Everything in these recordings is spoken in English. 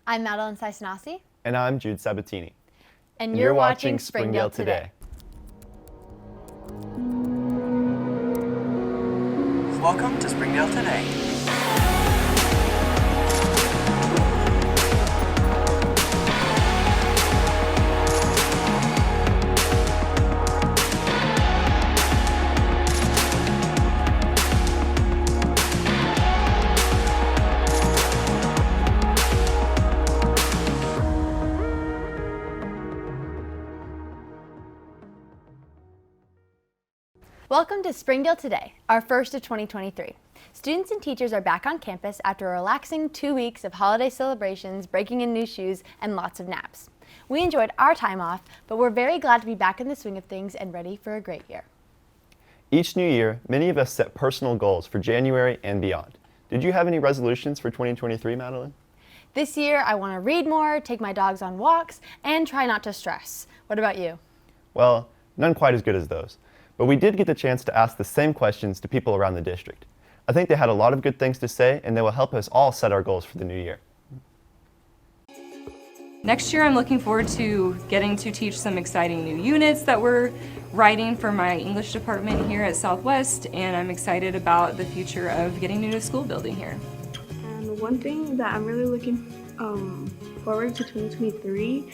I'm Madeline S.H.S. And I'm Jude Sabatini. And you're watching Springdale Today. Welcome to Springdale Today. Welcome to Springdale Today, our first of 2023. Students and teachers are back on campus after a relaxing 2 weeks of holiday celebrations, breaking in new shoes, and lots of naps. We enjoyed our time off, but we're very glad to be back in the swing of things and ready for a great year. Each new year, many of us set personal goals for January and beyond. Did you have any resolutions for 2023, Madeline? This year, I want to read more, take my dogs on walks, and try not to stress. What about you? Well, none quite as good as those. But we did get the chance to ask the same questions to people around the district. I think they had a lot of good things to say, and they will help us all set our goals for the new year. Next year, I'm looking forward to getting to teach some exciting new units that we're writing for my English department here at Southwest, and I'm excited about the future of getting into a school building here. And one thing that I'm really looking forward to 2023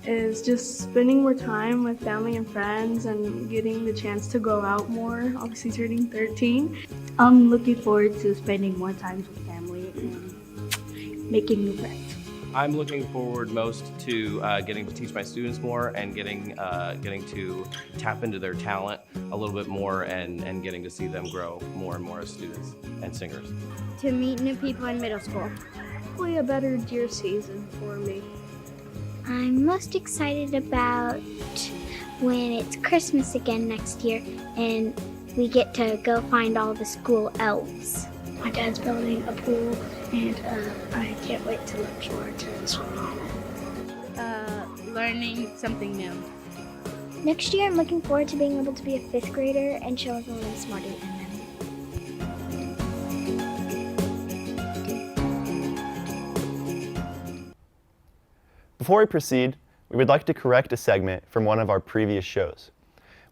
is just spending more time with family and friends and getting the chance to go out more, obviously turning 13. I'm looking forward to spending more time with family and making new friends. I'm looking forward most to getting to teach my students more and getting to tap into their talent a little bit more and getting to see them grow more and more as students and singers. To meet new people in middle school. Hopefully a better deer season for me. I'm most excited about when it's Christmas again next year and we get to go find all the school elves. My dad's building a pool and I can't wait to look forward to swimming. Learning something new. Next year I'm looking forward to being able to be a 5th grader and show everyone I'm smarter than them. Before we proceed, we would like to correct a segment from one of our previous shows.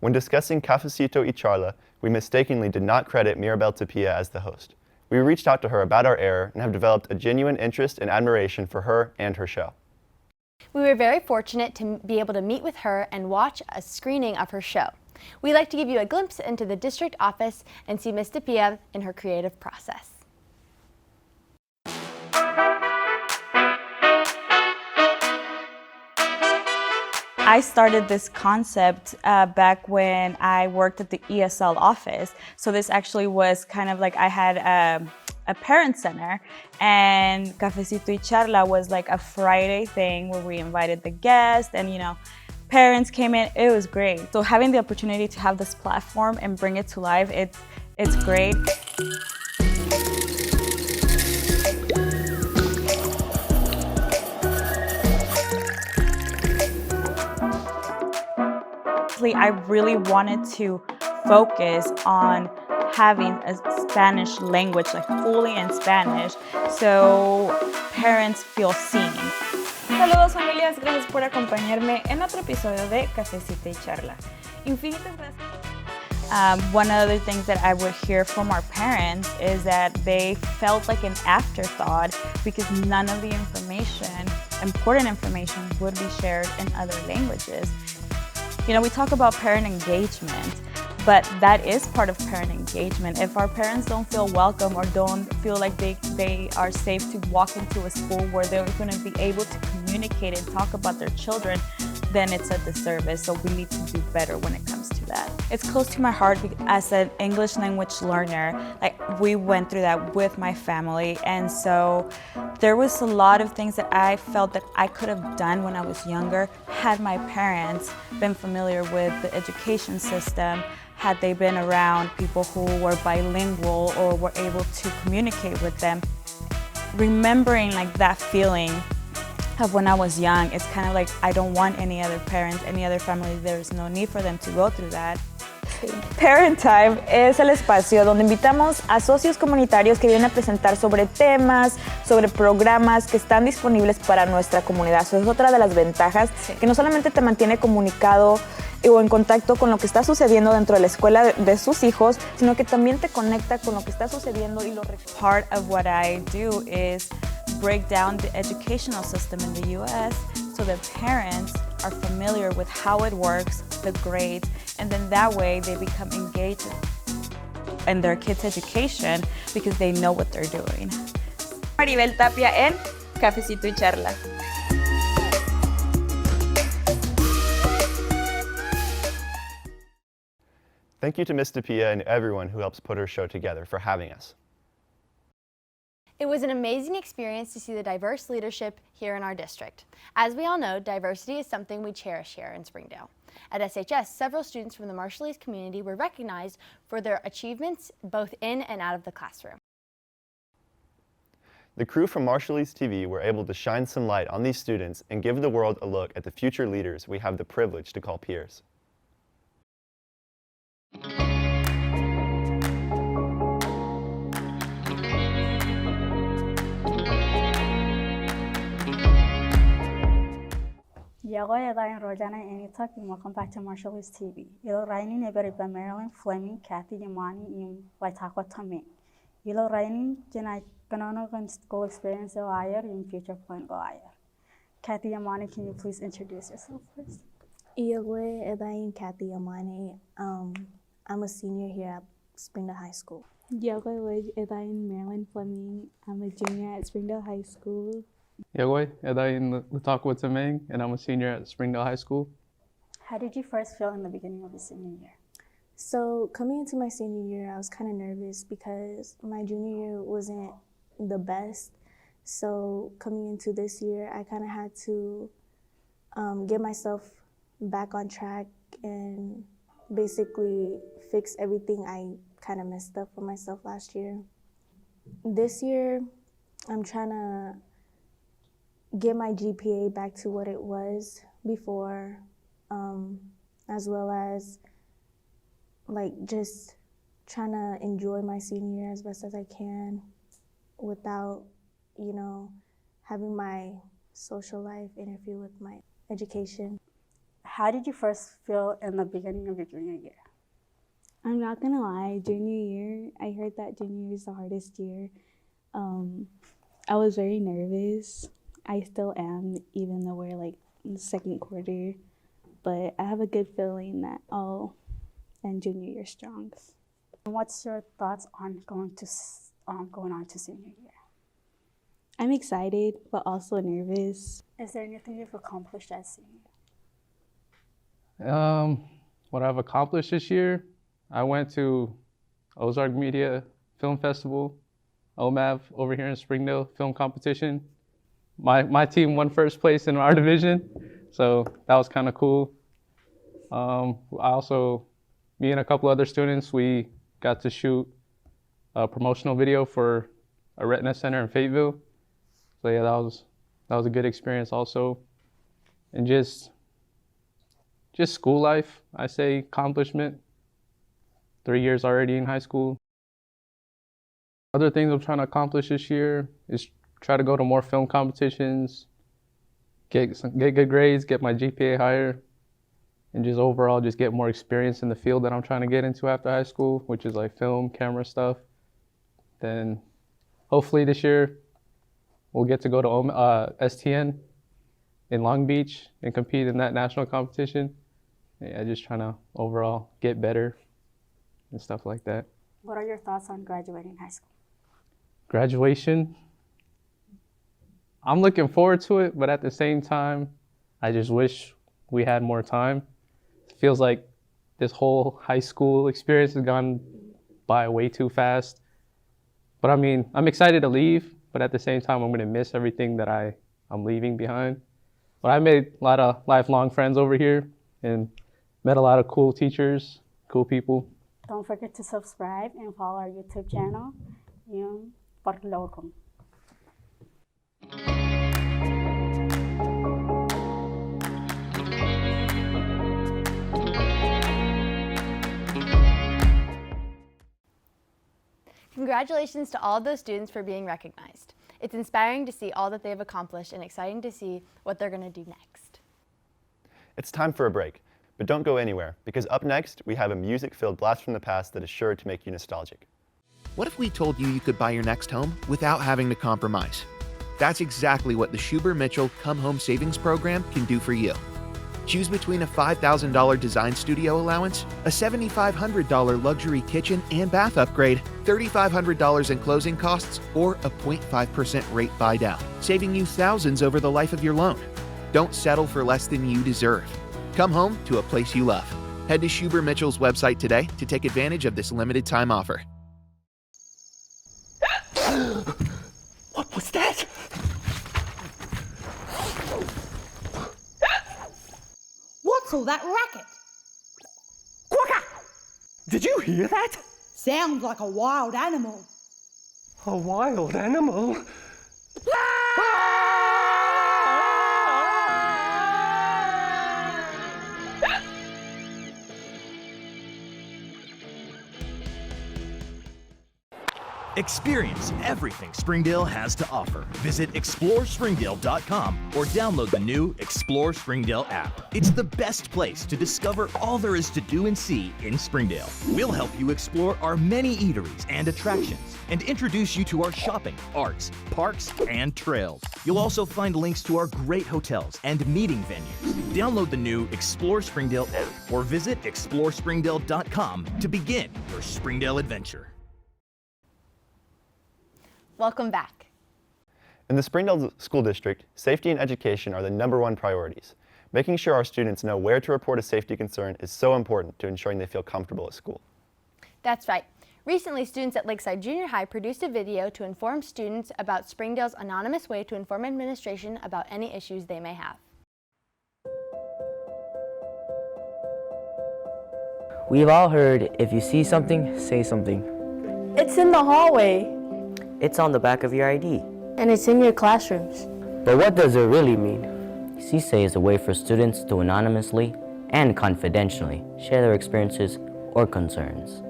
When discussing Cafe Cito Charla, we mistakenly did not credit Maribel Tapia as the host. We reached out to her about our error and have developed a genuine interest and admiration for her and her show. We were very fortunate to be able to meet with her and watch a screening of her show. We'd like to give you a glimpse into the district office and see Ms. Tapia in her creative process. I started this concept back when I worked at the ESL office. So this actually was kind of like I had a parent center, and Cafe Cito Charla was like a Friday thing where we invited the guests and, you know, parents came in. It was great. So having the opportunity to have this platform and bring it to life, it's great. I really wanted to focus on having a Spanish language, like fully in Spanish, so parents feel seen. Saludos familias, gracias por acompañarme en otro episodio de Cafe Cito Charla. Infinitas gracias. One of the things that I would hear from our parents is that they felt like an afterthought because none of the information, important information, would be shared in other languages. You know, we talk about parent engagement, but that is part of parent engagement. If our parents don't feel welcome or don't feel like they are safe to walk into a school where they're going to be able to communicate and talk about their children, then it's a disservice. So we need to do better when it comes to that. It's close to my heart as an English language learner. Like, we went through that with my family, and so there was a lot of things that I felt that I could have done when I was younger had my parents been familiar with the education system, had they been around people who were bilingual or were able to communicate with them. Remembering like that feeling of when I was young, it's kind of like I don't want any other parents, any other family, there's no need for them to go through that. Parent Time es el espacio donde invitamos a socios comunitarios que vienen a presentar sobre temas, sobre programas que están disponibles para nuestra comunidad. Eso es otra de las ventajas, que no solamente te mantiene comunicado o en contacto con lo que está sucediendo dentro de la escuela de sus hijos, sino que también te conecta con lo que está sucediendo y lo Part of what I do is break down the educational system in the U.S. so that parents are familiar with how it works, the grades, and then that way they become engaged in their kids' education because they know what they're doing. Maribel Tapia en Cafe Cito Charla. Thank you to Ms. Tapia and everyone who helps put her show together for having us. It was an amazing experience to see the diverse leadership here in our district. As we all know, diversity is something we cherish here in Springdale. At S.H.S, several students from the Marshallese community were recognized for their achievements both in and out of the classroom. The crew from Marshallese TV were able to shine some light on these students and give the world a look at the future leaders we have the privilege to call peers. Yagoy Adayan Rojana Anitak, and welcome back to Marshallese TV. Ilo Rainin Eberiba Marilyn Fleming, Kathy Yamani, in Waitakwa Tame. Ilo Rainin, Jenai Kanono School Experience Oyer, in Future Point Oyer. Kathy Yamani, can you please introduce yourself first? Yagoy Adayan Kathy Yamani. I'm a senior here at Springdale High School. Yagoy Adayan Marilyn Fleming. I'm a junior at Springdale High School. Yagoy, Edayin Lutakwa Tamang, and I'm a senior at Springdale High School. How did you first feel in the beginning of the senior year? So coming into my senior year, I was kind of nervous because my junior year wasn't the best. So coming into this year, I kind of had to get myself back on track and basically fix everything I kind of messed up for myself last year. This year, I'm trying to get my GPA back to what it was before, as well as like just trying to enjoy my senior year as best as I can without, you know, having my social life interfere with my education. How did you first feel in the beginning of your junior year? I'm not gonna lie, junior year, I heard that junior year is the hardest year. I was very nervous. I still am, even though we're like in the second quarter, but I have a good feeling that I'll end junior year strong. What's your thoughts on going on to senior year? I'm excited, but also nervous. Is there anything you've accomplished as senior? What I've accomplished this year, I went to Ozark Media Film Festival, OMAV over here in Springdale Film Competition. My team won first place in our division, so that was kind of cool. Me and a couple other students, we got to shoot a promotional video for a retina center in Fayetteville. So yeah, that was a good experience also. And just school life, I say accomplishment. 3 years already in high school. Other things I'm trying to accomplish this year is try to go to more film competitions, get good grades, get my GPA higher, and just overall just get more experience in the field that I'm trying to get into after high school, which is like film, camera stuff. Then hopefully this year we'll get to go to STN in Long Beach and compete in that national competition. Yeah, just trying to overall get better and stuff like that. What are your thoughts on graduating high school? Graduation, I'm looking forward to it, but at the same time, I just wish we had more time. It feels like this whole high school experience has gone by way too fast. But I mean, I'm excited to leave, but at the same time, I'm gonna miss everything that I'm leaving behind. But I made a lot of lifelong friends over here and met a lot of cool teachers, cool people. Don't forget to subscribe and follow our YouTube channel. Yung Parlokong. Congratulations to all of those students for being recognized. It's inspiring to see all that they've accomplished and exciting to see what they're going to do next. It's time for a break, but don't go anywhere, because up next we have a music-filled blast from the past that is sure to make you nostalgic. What if we told you you could buy your next home without having to compromise? That's exactly what the Schuber-Mitchell Come Home Savings Program can do for you. Choose between a $5,000 design studio allowance, a $7,500 luxury kitchen and bath upgrade, $3,500 in closing costs, or a 0.5% rate buy down, saving you thousands over the life of your loan. Don't settle for less than you deserve. Come home to a place you love. Head to Schuber-Mitchell's website today to take advantage of this limited time offer. What was that? What's all that racket? Quokka! Did you hear that? Sounds like a wild animal. A wild animal? Experience everything Springdale has to offer. Visit ExploreSpringdale.com or download the new Explore Springdale app. It's the best place to discover all there is to do and see in Springdale. We'll help you explore our many eateries and attractions and introduce you to our shopping, arts, parks, and trails. You'll also find links to our great hotels and meeting venues. Download the new Explore Springdale app or visit ExploreSpringdale.com to begin your Springdale adventure. Welcome back. In the Springdale School District, safety and education are the #1 priorities. Making sure our students know where to report a safety concern is so important to ensuring they feel comfortable at school. That's right. Recently, students at Lakeside Junior High produced a video to inform students about Springdale's anonymous way to inform administration about any issues they may have. We've all heard, if you see something, say something. It's in the hallway. It's on the back of your ID. And it's in your classrooms. But what does it really mean? CSAY is a way for students to anonymously and confidentially share their experiences or concerns.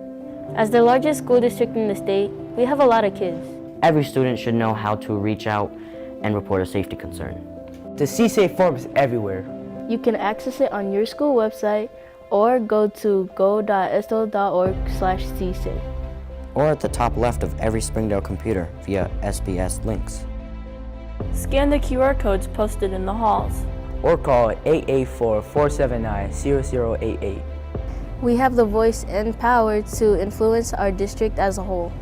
As the largest school district in the state, we have a lot of kids. Every student should know how to reach out and report a safety concern. The CSAY form is everywhere. You can access it on your school website or go to go.sl.org/CSAY. Or at the top left of every Springdale computer via SBS links. Scan the QR codes posted in the halls. Or call 884-479-0088. We have the voice and power to influence our district as a whole.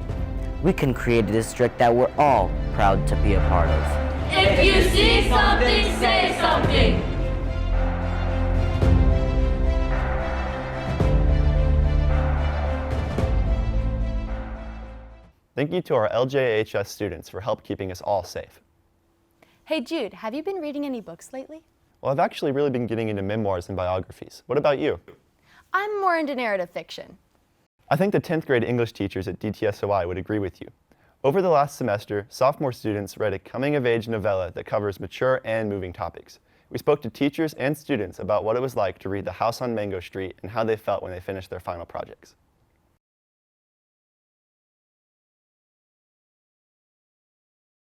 We can create a district that we're all proud to be a part of. If you see something, say something. Thank you to our LJHS students for help keeping us all safe. Hey Jude, have you been reading any books lately? Well, I've actually really been getting into memoirs and biographies. What about you? I'm more into narrative fiction. I think the 10th grade English teachers at DTSOI would agree with you. Over the last semester, sophomore students read a coming-of-age novella that covers mature and moving topics. We spoke to teachers and students about what it was like to read The House on Mango Street and how they felt when they finished their final projects.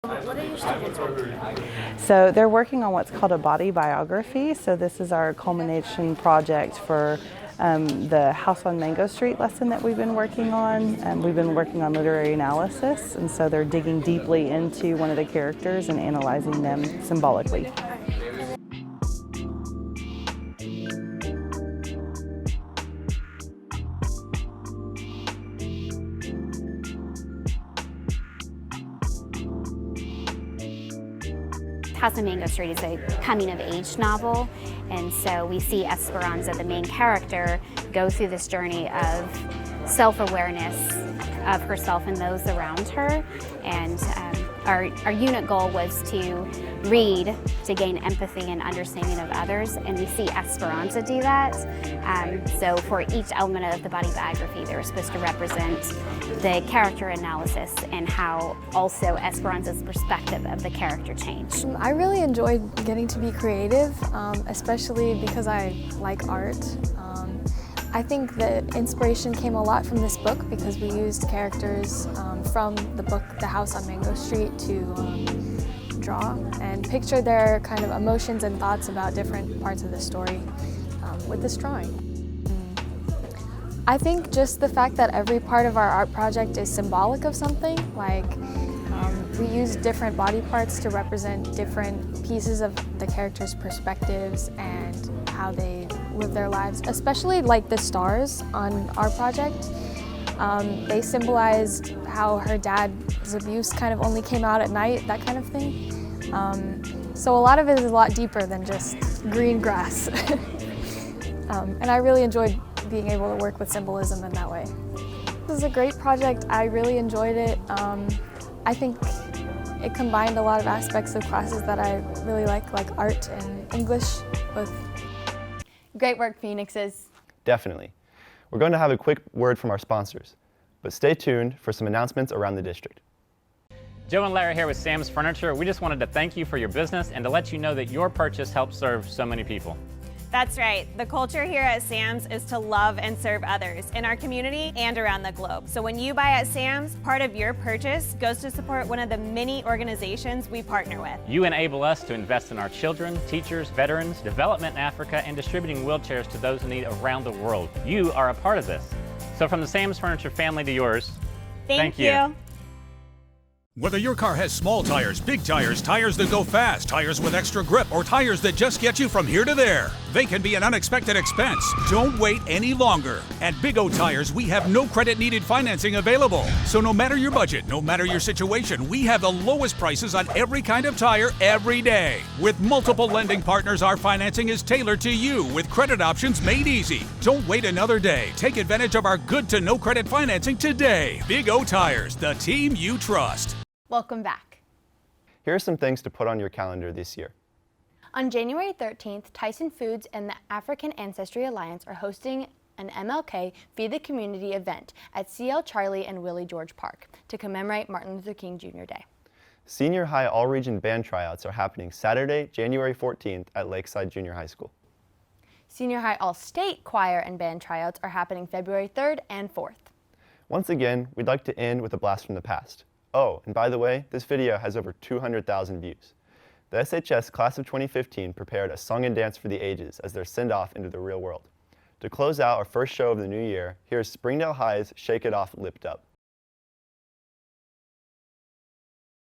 What are your students working on? So they're working on what's called a body biography. So this is our culmination project for the House on Mango Street lesson that we've been working on. We've been working on literary analysis, and so they're digging deeply into one of the characters and analyzing them symbolically. House on Mango Street is a coming-of-age novel, and so we see Esperanza, the main character, go through this journey of self-awareness of herself and those around her. And our unit goal was to read to gain empathy and understanding of others, and we see Esperanza do that. So for each element of the body biography, they were supposed to represent the character analysis and how also Esperanza's perspective of the character changed. I really enjoyed getting to be creative, especially because I like art. I think the inspiration came a lot from this book because we used characters from the book The House on Mango Street to draw and picture their kind of emotions and thoughts about different parts of the story with this drawing. I think just the fact that every part of our art project is symbolic of something, like we use different body parts to represent different pieces of the characters' perspectives and how they live their lives, especially like the stars on our project. They symbolized how her dad's abuse kind of only came out at night, that kind of thing. So a lot of it is a lot deeper than just green grass. And I really enjoyed being able to work with symbolism in that way. This is a great project. I really enjoyed it. I think it combined a lot of aspects of classes that I really like art and English both. Great work, Phoenixes. Definitely. We're going to have a quick word from our sponsors, but stay tuned for some announcements around the district. Joe and Larry here with Sam's Furniture. We just wanted to thank you for your business and to let you know that your purchase helps serve so many people. That's right. The culture here at Sam's is to love and serve others in our community and around the globe. So when you buy at Sam's, part of your purchase goes to support one of the many organizations we partner with. You enable us to invest in our children, teachers, veterans, development in Africa, and distributing wheelchairs to those in need around the world. You are a part of this. So from the Sam's Furniture family to yours, thank you. Whether your car has small tires, big tires, tires that go fast, tires with extra grip, or tires that just get you from here to there, they can be an unexpected expense. Don't wait any longer. At Big O Tires, we have no credit needed financing available. So no matter your budget, no matter your situation, we have the lowest prices on every kind of tire every day. With multiple lending partners, our financing is tailored to you with credit options made easy. Don't wait another day. Take advantage of our good to no credit financing today. Big O Tires, the team you trust. Welcome back. Here are some things to put on your calendar this year. On January 13th, Tyson Foods and the African Ancestry Alliance are hosting an MLK Feed the Community event at C.L. Charlie and Willie George Park to commemorate Martin Luther King Jr. Day. Senior High All-Region Band Tryouts are happening Saturday, January 14th at Lakeside Junior High School. Senior High All-State Choir and Band Tryouts are happening February 3rd and 4th. Once again, we'd like to end with a blast from the past. Oh, and by the way, this video has over 200,000 views. The S.H.S. class of 2015 prepared a song and dance for the ages as their send-off into the real world. To close out our first show of the new year, here's Springdale High's Shake It Off Lipped Up.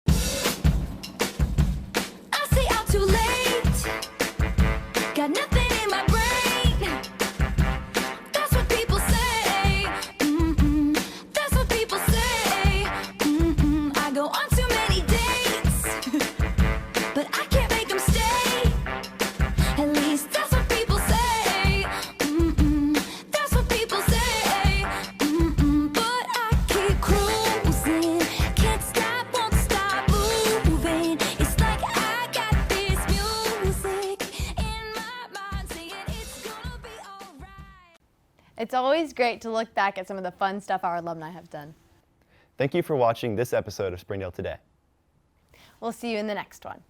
I stay out too late. Got nothing in my brain. That's what people say. That's what people say. I go on too many dates, but I can't make them stay. At least that's what people say. That's what people say. But I keep cruising, can't stop, won't stop moving. It's like I got this music in my mind saying it's gonna be alright. It's always great to look back at some of the fun stuff our alumni have done. Thank you for watching this episode of Springdale Today. We'll see you in the next one.